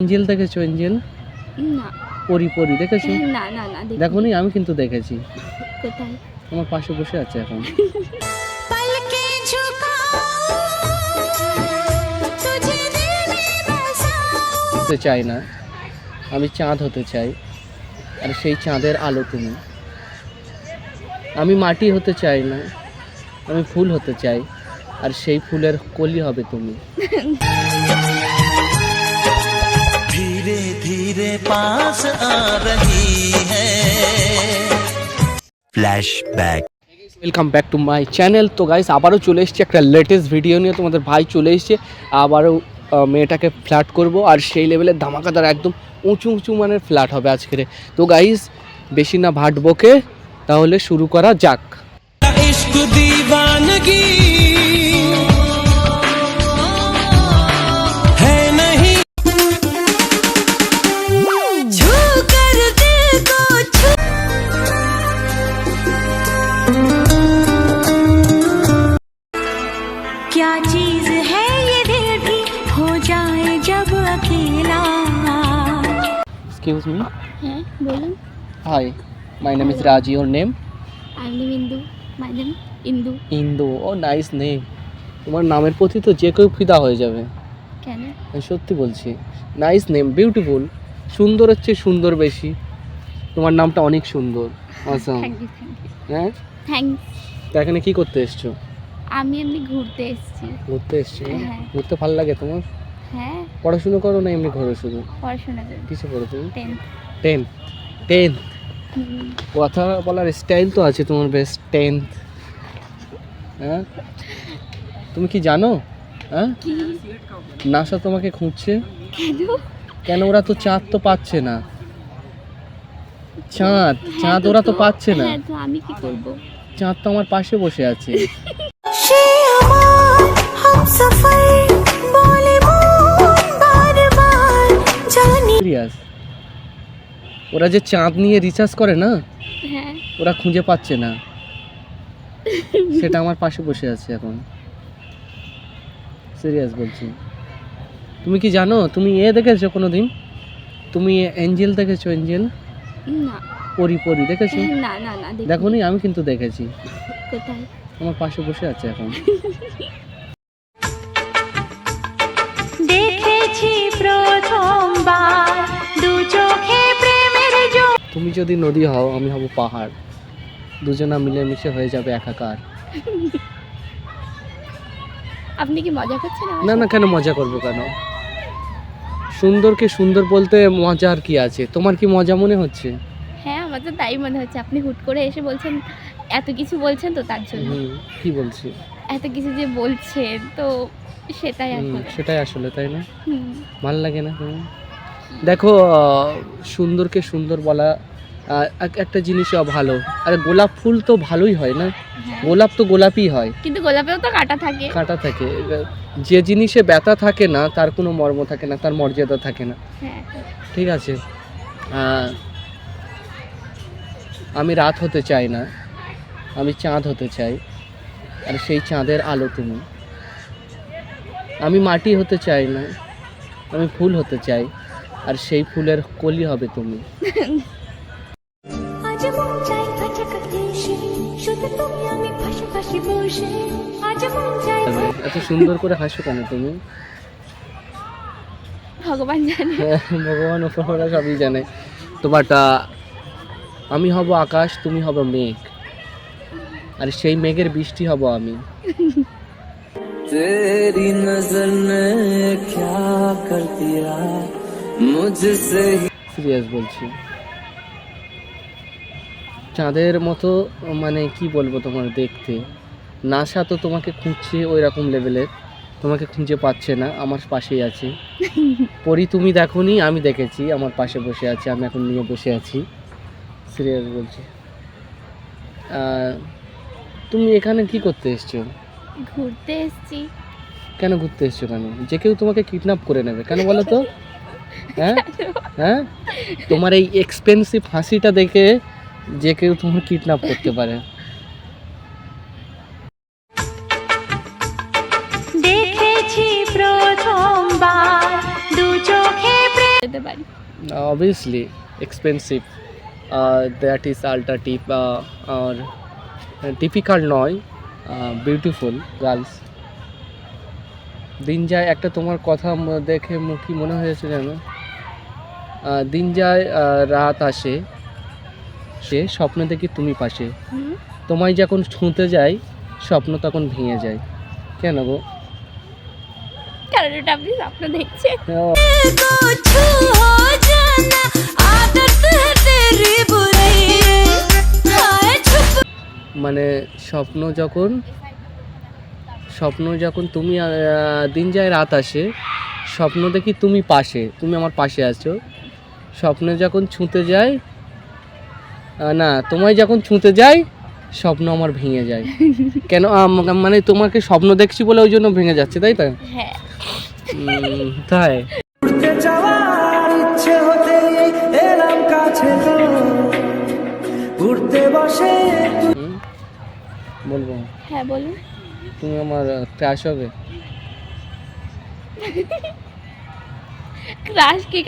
Angel দেখেছো? Angel না। পরি পরি দেখেছো? না না না দেখোনি? আমি কিন্তু দেখেছি। কোথায়? আমার পাশে বসে আছে এখন। হতে চাই না, আমি চাঁদ হতে চাই, আর সেই চাঁদের আলো তুমি। আমি মাটি হতে চাই না, আমি ফুল হতে চাই, আর সেই ফুলের কলি হবে তুমি। धीरे धीरे पास आ रही है flashback. Welcome back to my channel. তো গাইস আবারও চলে এসেছি একটা লেটেস্ট ভিডিও নিয়ে। তোমাদের ভাই চলে এসেছে, আবারও মেয়েটাকে ফ্ল্যাট করব, আর সেই লেভেলের ধামাকাদার একদম উঁচু উঁচু মানের ফ্ল্যাট হবে আজকের। তো গাইস বেশি না ভাট বকে, তাহলে শুরু করা যাক। इश्क दीवानगी है नहीं छू कर दिल को छू क्या चीज है ये दिल भी हो जाए जब अकेला। Excuse me. হ্যাঁ বলুন। Hi, my name is Raj. Your name? I name Indu. My name Indu. Indu. Oh nice name. তোমার নামের প্রতি তো যে কেউ ফিদা হয়ে যাবে। কেন? আমি সত্যি বলছি, নাইস নেম, বিউটিফুল। সুন্দর হচ্ছে সুন্দর বেশি, তোমার নামটা অনেক সুন্দর। আচ্ছা, থ্যাংক ইউ থ্যাংক ইউ হ্যাঁ, থ্যাংকস। তো এখানে কি করতে এসছো? আমি এমনি ঘুরতে এসেছি। ঘুরতে এসছো? হ্যাঁ। ঘুরতে ভালো লাগে তোমার? হ্যাঁ পড়াশুনো করো না এমনি ঘোরো শুধু? পড়াশোনা করি। কিসে পড়ো তুমি? 10th। টেন্থ? টেন্থ কথা বলার স্টাইল তো আছে তোমার বেশ। টেন্থ? হ্যাঁ, তুমি কি জানো? হ্যাঁ, কি? নাসা তোমাকে খুঁজছে। কেন? কেন? ওরা তো চাঁদ তো পাচ্ছে না। চাঁদ চাঁদ ওরা তো পাচ্ছে না। হ্যাঁ তো আমি কি করব? চাঁদ তো আমার পাশে বসে আছে। शे अमान हम सफर बोले मोन बार बार जानी। সিরিয়াস, ওরা যে চাঁদ নিয়ে রিসার্চ করে না, হ্যাঁ ওরা খুঁজে পাচ্ছে না, সেটা আমার পাশে বসে আছে এখন। সিরিয়াস বলছি। তুমি কি জানো? তুমি দেখেছো কোনোদিন? তুমি এঞ্জেল দেখেছো? এঞ্জেল না। পরি পরি দেখেছো? না না না দেখোনি? আমি কিন্তু দেখেছি। কোথায়? আমার পাশে বসে আছে এখন। দেখেছি প্রথমবার দু চোখে প্রেমের জো। তুমি যদি নদী হও, আমি হব পাহাড়, দুজনা মিলেমিশে হয়ে যাবে একাকার। আপনি কি মজা করছেন আমার না না, সাথে? কেন মজা করবো কেন? সুন্দরকে সুন্দর বলতে মজার কি আছে? তোমার কি মজা মনে হচ্ছে? হ্যাঁ আমার তো তাই মনে হচ্ছে। আপনি হুট করে এসে বলছেন, এত কিছু বলছেন তো তার জন্য। কি বলছি? এত কিছু যে বলছেন তো সেটাই আসলে। সেটাই আসলে, তাই না? হুম। ভাল লাগে না? দেখো, সুন্দরকে সুন্দর বলা একটা জিনিসও ভালো। আরে গোলাপ ফুল তো ভালোই হয় না? হ্যাঁ। গোলাপ তো গোলাপই হয়, কিন্তু গোলাপেও তো কাঁটা থাকে। কাঁটা থাকে। যে জিনিসে ব্যথা থাকে না তার কোনো মর্ম থাকে না, তার মর্যাদা থাকে না। হ্যাঁ ঠিক আছে, আমি রাত হতে চাই না, আমি চাঁদ হতে চাই, আর সেই চাঁদের আলো তুমি। আমি মাটি হতে চাই না, আমি ফুল হতে চাই, আর সেই ফুলের কলি হবে তুমি। আজ মন চাই ভজকতে সে শুধু তুমি আমি ফাঁসি ফাঁসি বসে। আজ মন চাই এত সুন্দর করে হাসো কেন তুমি? ভগবান জানে। ভগবান উপরওয়ালা সবই জানে। তো বাট আমি হব আকাশ, তুমি হব মেঘ, আর সেই মেঘের বৃষ্টি হব আমি। तेरी नजर ने क्या कर दिया मुझसे। সিরিয়াস বলছি, চাঁদের মতো, মানে কি বলবো তোমার দেখতে। নাসা তো তোমাকে খুঁজছে ওই রকম লেভেলের, তোমাকে খুঁজে পাচ্ছে না, আমার পাশেই আছে। পরি তুমি দেখোনি, আমি দেখেছি, আমার পাশে বসে আছে, আমি এখন নিয়ে বসে আছি। সিরিয়াস বলছি। তুমি এখানে কি করতে এসছো? ঘুরতে এসেছি। কেন ঘুরতে এসছো? কেন? যে কেউ তোমাকে কিডন্যাপ করে নেবে, কেন বলো তো? হ্যাঁ হ্যাঁ, তোমার এই এক্সপেন্সিভ হাসিটা দেখে যে কেউ তোমার কিডন্যাপ করতে পারে। দেখেছি প্রথমবার দু চোখে প্রেম। যেতে পারি। obviously expensive, that is ultra deep or difficult নয়, বিউটিফুল গার্লস। দিন যায় একটা তোমার কথা দেখে কি মনে হয়েছে জানো, দিন যায় রাত আসে, সে স্বপ্ন দেখি তুমি পাশে, হুম, তোমায় যখন ছুঁতে যাই স্বপ্ন তখন ভেঙে যায়। কেন গো? কারণ এটা আপনি স্বপ্ন দেখছেন। कुछ हो जाना आदत है तेरी बुरी हाय छुप মানে স্বপ্ন যখন তুমি দিন যায় রাত আসে, স্বপ্ন দেখি তুমি পাশে, তুমি আমার পাশে আছো, স্বপ্নে যখন ছুঁতে যায় না তোমায় যখন ছুঁতে যাই স্বপ্ন আমার ভেঙে যায়। কেন মানে তোমাকে স্বপ্ন দেখছি বলে ওই জন্য ভেঙে যাচ্ছে, তাই তো? হ্যাঁ, তাই উড়তে যাওয়ার ইচ্ছে হতে এলাম কাছে তো উড়তে বসে হুম, বলবো হ্যাঁ বলুন। তুমি আমার ক্রাশ হবে। ক্রাশ কি